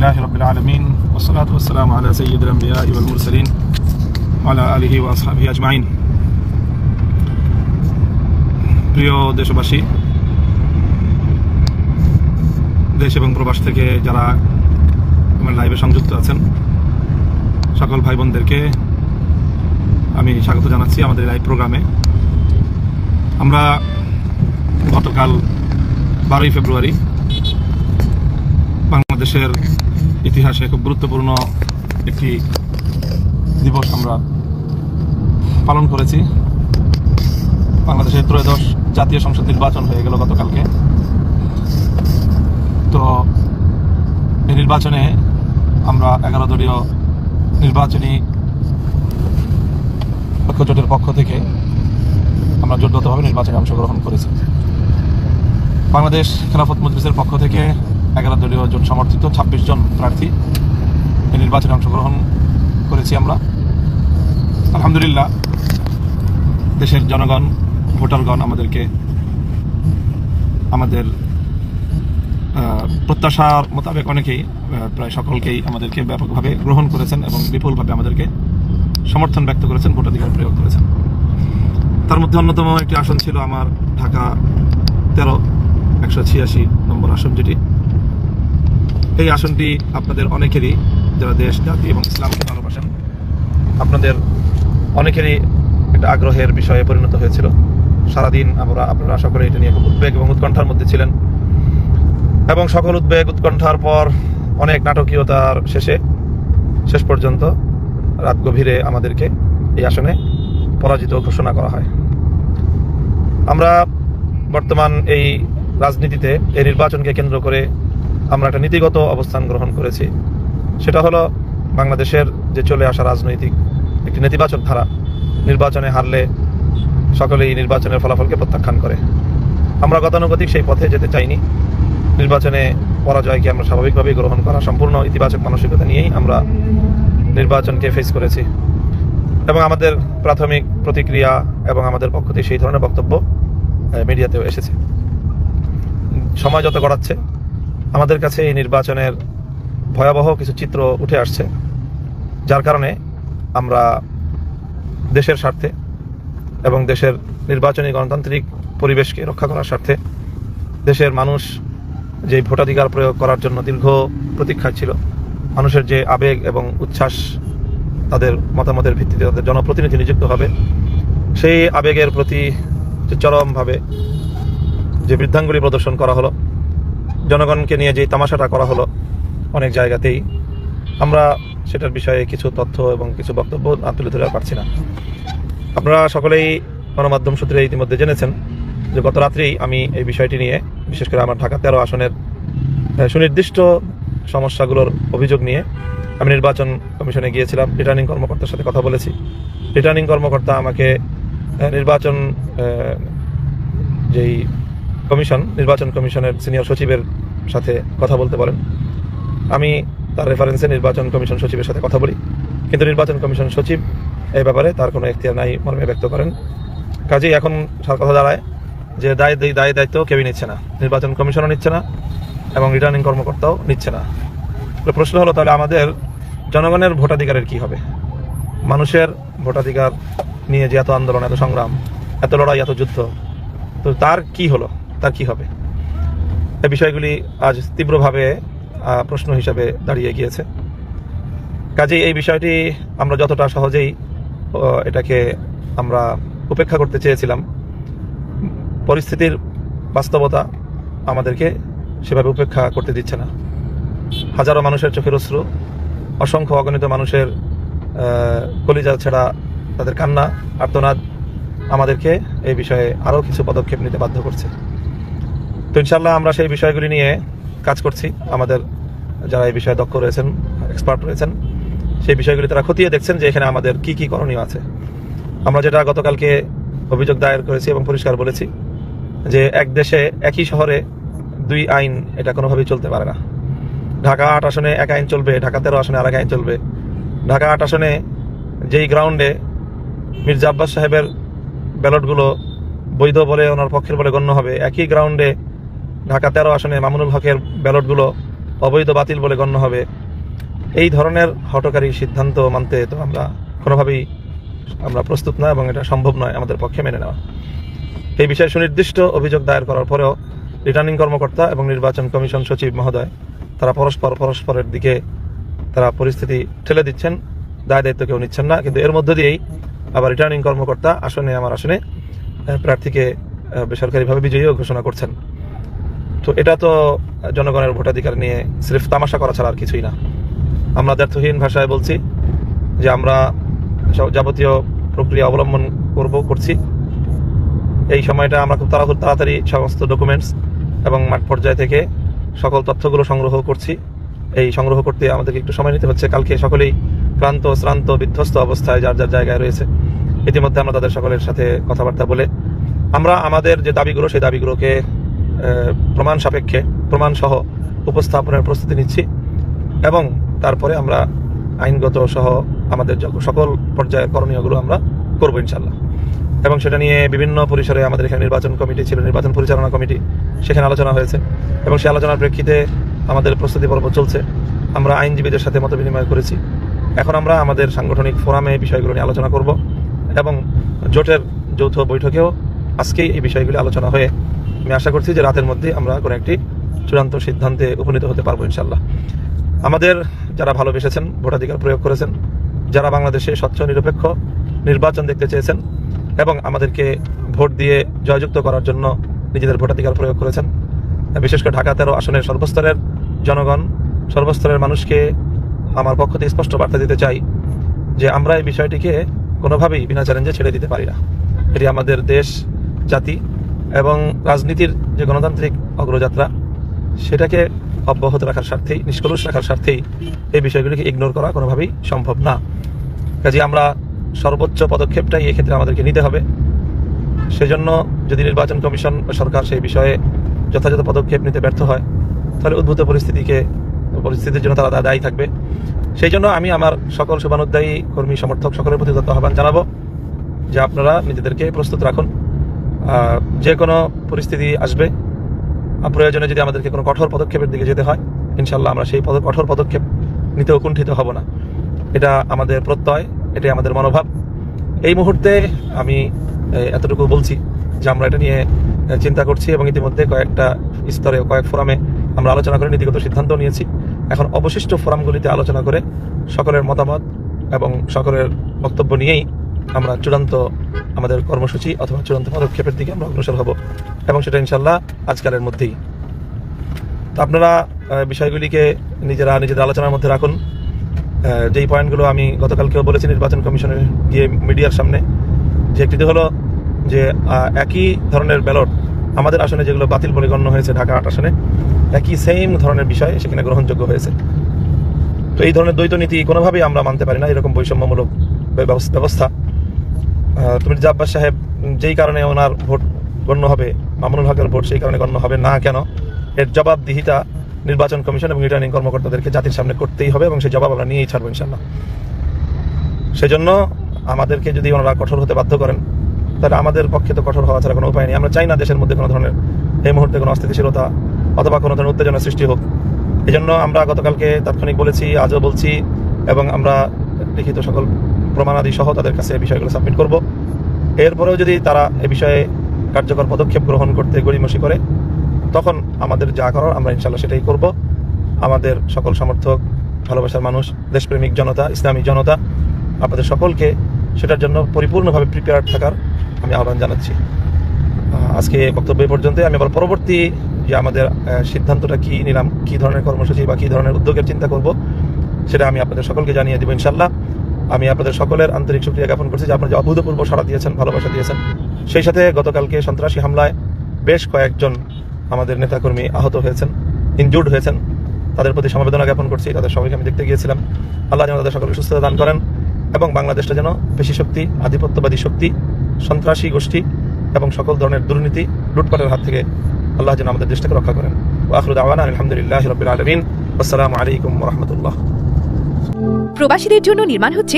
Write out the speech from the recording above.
لله رب العالمين والصلاة والسلام على سيد الأنبياء والمرسلين وعلى آله وأصحابه أجمعين। প্রিয় দেশবাসী, দেশ এবং প্রবাস থেকে যারা আমার লাইভে সংযুক্ত আছেন সকল ভাই বোনদেরকে আমি স্বাগত জানাচ্ছি আমাদের লাইভ প্রোগ্রামে। আমরা গতকাল 12ই ফেব্রুয়ারি বাংলাদেশের ইতিহাসে খুব গুরুত্বপূর্ণ একটি দিবস আমরা পালন করেছি। বাংলাদেশের ত্রয়োদশ জাতীয় সংসদ নির্বাচন হয়ে গেল গতকালকে। তো এই নির্বাচনে আমরা 11 দলীয় নির্বাচনী ঐক্যজোটের পক্ষ থেকে আমরা জোটগতভাবে নির্বাচনে অংশগ্রহণ করেছি। বাংলাদেশ খেলাফত মজলিসের পক্ষ থেকে 11 দলীয় জোট সমর্থিত 26 জন প্রার্থী এই নির্বাচনে অংশগ্রহণ করেছি আমরা। আলহামদুলিল্লাহ, দেশের জনগণ, ভোটারগণ আমাদেরকে আমাদের প্রত্যাশার মোতাবেক অনেকেই, প্রায় সকলকেই আমাদেরকে ব্যাপকভাবে গ্রহণ করেছেন এবং বিপুলভাবে আমাদেরকে সমর্থন ব্যক্ত করেছেন, ভোটাধিকার প্রয়োগ করেছেন। তার মধ্যে অন্যতম একটি আসন ছিল আমার ঢাকা 13-186 নম্বর আসন, যেটি এই আসনটি আপনাদের অনেকেরই, যারা দেশ, জাতি এবং ইসলামকে ভালোবাসেন, আপনাদের অনেকেরই একটা আগ্রহের বিষয়ে পরিণত হয়েছিল। সারাদিন আপনারা সকলে এটা নিয়ে খুব উদ্বেগ এবং উৎকণ্ঠার মধ্যে ছিলেন এবং সকল উদ্বেগ উৎকণ্ঠার পর অনেক নাটকীয়তার শেষ পর্যন্ত রাত গভীরে আমাদেরকে এই আসনে পরাজিত ঘোষণা করা হয়। আমরা বর্তমান এই রাজনীতিতে এই নির্বাচনকে কেন্দ্র করে আমরা একটা নীতিগত অবস্থান গ্রহণ করেছি। সেটা হলো বাংলাদেশের যে চলে আসা রাজনৈতিক একটি নেতিবাচক ধারা, নির্বাচনে হারলে সকলেই নির্বাচনের ফলাফলকে প্রত্যাখ্যান করে। আমরা গতানুগতিক সেই পথে যেতে চাইনি। নির্বাচনে পরাজয়কে আমরা স্বাভাবিকভাবেই গ্রহণ করা, সম্পূর্ণ ইতিবাচক মানসিকতা নিয়েই আমরা নির্বাচনকে ফেস করেছি এবং আমাদের প্রাথমিক প্রতিক্রিয়া এবং আমাদের পক্ষ থেকে সেই ধরনের বক্তব্য মিডিয়াতেও এসেছে। সময় যত গড়াচ্ছে আমাদের কাছে এই নির্বাচনের ভয়াবহ কিছু চিত্র উঠে আসছে, যার কারণে আমরা দেশের স্বার্থে এবং দেশের নির্বাচনী গণতান্ত্রিক পরিবেশকে রক্ষা করার স্বার্থে দেশের মানুষ যে ভোটাধিকার প্রয়োগ করার জন্য দীর্ঘ প্রতীক্ষায় ছিল, মানুষের যে আবেগ এবং উচ্ছ্বাস, তাদের মতামতের ভিত্তিতে তাদের জনপ্রতিনিধি নিযুক্ত হবে, সেই আবেগের প্রতি যে চরমভাবে যে বৃদ্ধাঙ্গুলি প্রদর্শন করা হলো, জনগণকে নিয়ে যে তামাশাটা করা হলো অনেক জায়গাতেই, আমরা সেটার বিষয়ে কিছু তথ্য এবং কিছু বক্তব্য তুলে ধরে পারছি না। আপনারা সকলেই গণমাধ্যম সূত্রে ইতিমধ্যে জেনেছেন যে গত রাত্রেই আমি এই বিষয়টি নিয়ে, বিশেষ করে আমার ঢাকা 13 আসনের সুনির্দিষ্ট সমস্যাগুলোর অভিযোগ নিয়ে আমি নির্বাচন কমিশনে গিয়েছিলাম। রিটার্নিং কর্মকর্তার সাথে কথা বলেছি। রিটার্নিং কর্মকর্তা আমাকে নির্বাচন কমিশনের সিনিয়র সচিবের সাথে কথা বলতে বলেন। আমি তার রেফারেন্সে নির্বাচন কমিশন সচিবের সাথে কথা বলি, কিন্তু নির্বাচন কমিশন সচিব এই ব্যাপারে তার কোনো এখতিয়ার নাই মর্মে ব্যক্ত করেন। কাজেই এখন কথা দাঁড়ায় যে দায়িত্ব কেউই নিচ্ছে না, নির্বাচন কমিশনও নিচ্ছে না এবং রিটার্নিং কর্মকর্তাও নিচ্ছে না। প্রশ্ন হলো, তাহলে আমাদের জনগণের ভোটাধিকারের কি হবে? মানুষের ভোটাধিকার নিয়ে যে এত আন্দোলন, এত সংগ্রাম, এত লড়াই, এত যুদ্ধ, তো তার কি হলো, তার কি হবে? এই বিষয়গুলি আজ তীব্রভাবে প্রশ্ন হিসাবে দাঁড়িয়ে গিয়েছে। কাজেই এই বিষয়টি আমরা যতটা সহজেই এটাকে আমরা উপেক্ষা করতে চেয়েছিলাম, পরিস্থিতির বাস্তবতা আমাদেরকে সেভাবে উপেক্ষা করতে দিচ্ছে না। হাজারো মানুষের চোখের অশ্রু, অসংখ্য অগণিত মানুষের কলিজা ছেঁড়া তাদের কান্না, আর্তনাদ আমাদেরকে এই বিষয়ে আরও কিছু পদক্ষেপ নিতে বাধ্য করছে। তো ইনশাল্লাহ আমরা সেই বিষয়গুলি নিয়ে কাজ করছি। আমাদের যারা এই বিষয়ে দক্ষ রয়েছেন, এক্সপার্ট রয়েছেন, সেই বিষয়গুলি তারা খতিয়ে দেখছেন যে এখানে আমাদের কি কি করণীয় আছে। আমরা যেটা গতকালকে অভিযোগ দায়ের করেছি এবং পরিষ্কার বলেছি যে এক দেশে একই শহরে দুই আইন, এটা কোনোভাবেই চলতে পারে না। ঢাকা 8 আসনে এক আইন চলবে, ঢাকা 13 আসনে আর এক আইন চলবে। ঢাকা 8 আসনে যেই গ্রাউন্ডে মির্জা আব্বাস সাহেবের ব্যালটগুলো বৈধ বলে, ওনার পক্ষের বলে গণ্য হবে, একই গ্রাউন্ডে ঢাকা 13 আসনে মামুনুল হকের ব্যালটগুলো অবৈধ বাতিল বলে গণ্য হবে, এই ধরনের হঠকারী সিদ্ধান্ত মানতে তো আমরা কোনোভাবেই প্রস্তুত না, এবং এটা সম্ভব নয় আমাদের পক্ষে মেনে নেওয়া। এই বিষয়ে সুনির্দিষ্ট অভিযোগ দায়ের করার পরেও রিটার্নিং কর্মকর্তা এবং নির্বাচন কমিশন সচিব মহোদয় তারা পরস্পরের দিকে তারা পরিস্থিতি ঠেলে দিচ্ছেন, দায় দায়িত্ব কেউ নিচ্ছেন না। কিন্তু এর মধ্য দিয়েই আবার রিটার্নিং কর্মকর্তা আমার আসনে প্রার্থীকে বেসরকারিভাবে বিজয়ীও ঘোষণা করছেন। তো এটা তো জনগণের ভোটাধিকার নিয়ে সির্ফ তামাশা করা ছাড়া আর কিছুই না। আমরা দ্ব্যর্থহীন ভাষায় বলছি যে আমরা যাবতীয় প্রক্রিয়া অবলম্বন করছি। এই সময়টা আমরা খুব তাড়াতাড়ি সমস্ত ডকুমেন্টস এবং মাঠ পর্যায় থেকে সকল তথ্যগুলো সংগ্রহ করছি। এই সংগ্রহ করতে আমাদেরকে একটু সময় নিতে হচ্ছে। কালকে সকলেই ক্লান্ত, শ্রান্ত, বিধ্বস্ত অবস্থায় যার যার জায়গায় রয়েছে। ইতিমধ্যে আমরা তাদের সকলের সাথে কথাবার্তা বলে আমরা আমাদের যে দাবিগুলো, সেই দাবিগুলোকে প্রমাণ সাপেক্ষে, প্রমাণ সহ উপস্থাপনের প্রস্তুতি নিচ্ছি, এবং তারপরে আমরা আইনগত সহ আমাদের সকল পর্যায়ের করণীয়গুলো আমরা করবো ইনশাল্লাহ। এবং সেটা নিয়ে বিভিন্ন পরিসরে আমাদের এখানে নির্বাচন কমিটি ছিল, নির্বাচন পরিচালনা কমিটি, সেখানে আলোচনা হয়েছে, এবং সেই আলোচনার প্রেক্ষিতে আমাদের প্রস্তুতি পর্ব চলছে। আমরা আইনজীবীদের সাথে মত বিনিময় করেছি। এখন আমরা আমাদের সাংগঠনিক ফোরামে বিষয়গুলো নিয়ে আলোচনা করব, এবং জোটের যৌথ বৈঠকেও আজকেই এই বিষয়গুলি আলোচনা হয়ে আমি আশা করছি যে রাতের মধ্যে আমরা কোনো একটি চূড়ান্ত সিদ্ধান্তে উপনীত হতে পারবো ইনশাল্লাহ। আমাদের যারা ভালোবেসেছেন, ভোটাধিকার প্রয়োগ করেছেন, যারা বাংলাদেশে স্বচ্ছ নিরপেক্ষ নির্বাচন দেখতে চেয়েছেন এবং আমাদেরকে ভোট দিয়ে জয়যুক্ত করার জন্য নিজেদের ভোটাধিকার প্রয়োগ করেছেন, বিশেষ করে ঢাকা 13 আসনের সর্বস্তরের জনগণ, সর্বস্তরের মানুষকে আমার পক্ষ থেকে স্পষ্ট বার্তা দিতে চাই যে আমরা এই বিষয়টিকে কোনোভাবেই বিনা চ্যালেঞ্জে ছেড়ে দিতে পারি না। এটি আমাদের দেশ, জাতি এবং রাজনীতির যে গণতান্ত্রিক অগ্রযাত্রা, সেটাকে অব্যাহত রাখার স্বার্থেই, নিষ্কলুষ রাখার স্বার্থেই এই বিষয়গুলিকে ইগনোর করা কোনোভাবেই সম্ভব না। কাজে আমরা সর্বোচ্চ পদক্ষেপটাই এক্ষেত্রে আমাদেরকে নিতে হবে। সেজন্য যদি নির্বাচন কমিশন বা সরকার সেই বিষয়ে যথাযথ পদক্ষেপ নিতে ব্যর্থ হয়, তাহলে উদ্ভূত পরিস্থিতির জন্য তারা দায়ী থাকবে। সেই জন্য আমি আমার সকল শুভানুধ্যায়ী কর্মী সমর্থক সকলের প্রতি আহ্বান জানাবো যে আপনারা নিজেদেরকে প্রস্তুত রাখুন। যে কোনো পরিস্থিতি আসবে, প্রয়োজনে যদি আমাদেরকে কোনো কঠোর পদক্ষেপের দিকে যেতে হয়, ইনশাল্লাহ আমরা সেই কঠোর পদক্ষেপ নিতেও কুণ্ঠিত হব না। এটা আমাদের প্রত্যয়, এটাই আমাদের মনোভাব। এই মুহূর্তে আমি এতটুকু বলছি যে আমরা এটা নিয়ে চিন্তা করছি, এবং ইতিমধ্যে কয়েকটা স্তরে, কয়েক ফোরামে আমরা আলোচনা করে নীতিগত সিদ্ধান্ত নিয়েছি। এখন অবশিষ্ট ফোরামগুলিতে আলোচনা করে সকলের মতামত এবং সকলের বক্তব্য নিয়েই আমরা চূড়ান্ত আমাদের কর্মসূচি অথবা চূড়ান্ত পদক্ষেপের দিকে আমরা অগ্রসর হব, এবং সেটা ইনশাল্লাহ আজকালের মধ্যেই। তো আপনারা বিষয়গুলিকে নিজেদের আলোচনার মধ্যে রাখুন। যেই পয়েন্টগুলো আমি গতকালকেও বলেছি নির্বাচন কমিশনের গিয়ে মিডিয়ার সামনে, যে একটি হলো যে একই ধরনের ব্যালট আমাদের আসনে যেগুলো বাতিল বলে গণ্য হয়েছে ঢাকা 8 আসনে, একই সেম ধরনের বিষয় সেখানে গ্রহণযোগ্য হয়েছে। তো এই ধরনের দ্বৈত নীতি কোনোভাবেই আমরা মানতে পারি না। এরকম বৈষম্যমূলক ব্যবস্থা মির্জা আব্বাস সাহেব যেই কারণে ওনার ভোট গণ্য হবে, মামুনুল হকের ভোট সেই কারণে গণ্য হবে না কেন, এর জবাবদিহিতা নির্বাচন কমিশন এবং রিটার্নিং কর্মকর্তাদেরকে জাতির সামনে করতেই হবে, এবং সেই জবাব আমরা নিয়েই ছাড়বো ইনশাল্লাহ। সেজন্য আমাদেরকে যদি ওনারা কঠোর হতে বাধ্য করেন, তাহলে আমাদের পক্ষে তো কঠোর হওয়া ছাড়া কোনো উপায় নেই। আমরা চাই না দেশের মধ্যে কোনো ধরনের এই মুহূর্তে কোনো অস্থিতিশীলতা অথবা কোনো ধরনের উত্তেজনা সৃষ্টি হোক। এই জন্য আমরা গতকালকে তাৎক্ষণিক বলেছি, আজও বলছি, এবং আমরা লিখিত সকল প্রমাণাদি সহ তাদের কাছে বিষয়গুলো সাবমিট করব। এরপরেও যদি তারা এ বিষয়ে কার্যকর পদক্ষেপ গ্রহণ করতে গড়িমসি করে, তখন আমাদের যা করার আমরা ইনশাল্লাহ সেটাই করব। আমাদের সকল সমর্থক, ভালোবাসার মানুষ, দেশপ্রেমিক জনতা, ইসলামী জনতা, আপনাদের সকলকে সেটার জন্য পরিপূর্ণভাবে প্রিপেয়ার্ড থাকার আমি আহ্বান জানাচ্ছি। আজকে বক্তব্য পর্যন্ত। আমি আবার পরবর্তী যে আমাদের সিদ্ধান্তটা কী নিলাম, কী ধরনের কর্মসূচি বা কী ধরনের উদ্যোগের চিন্তা করব, সেটা আমি আপনাদের সকলকে জানিয়ে দেবো ইনশাল্লাহ। আমি আপনাদের সকলের আন্তরিক শুকরিয়া জ্ঞাপন করছি যে আপনারা যে অভূতপূর্ব সাড়া দিয়েছেন, ভালোবাসা দিয়েছেন। সেই সাথে গতকালকে সন্ত্রাসী হামলায় বেশ কয়েকজন আমাদের নেতাকর্মী আহত হয়েছেন, ইনজুর্ড হয়েছেন। তাদের প্রতি সমবেদনা জ্ঞাপন করছি। তাদের সবাইকে আমি দেখতে গিয়েছিলাম। আল্লাহ যেন তাদের সকলকে সুস্থতা দান করেন, এবং বাংলাদেশটা যেন পেশি শক্তি, আধিপত্যবাদী শক্তি, সন্ত্রাসী গোষ্ঠী এবং সকল ধরনের দুর্নীতি, লুটপাটের হাত থেকে আল্লাহ যেন আমাদের দেশটাকে রক্ষা করেন। ওয়া আখিরু দাওয়ানা আলহামদুলিল্লাহি রাব্বিল আলামিন। আসসালামু আলাইকুম ওয়া রাহমাতুল্লাহ। প্রবাসীদের জন্য নির্মাণ হচ্ছে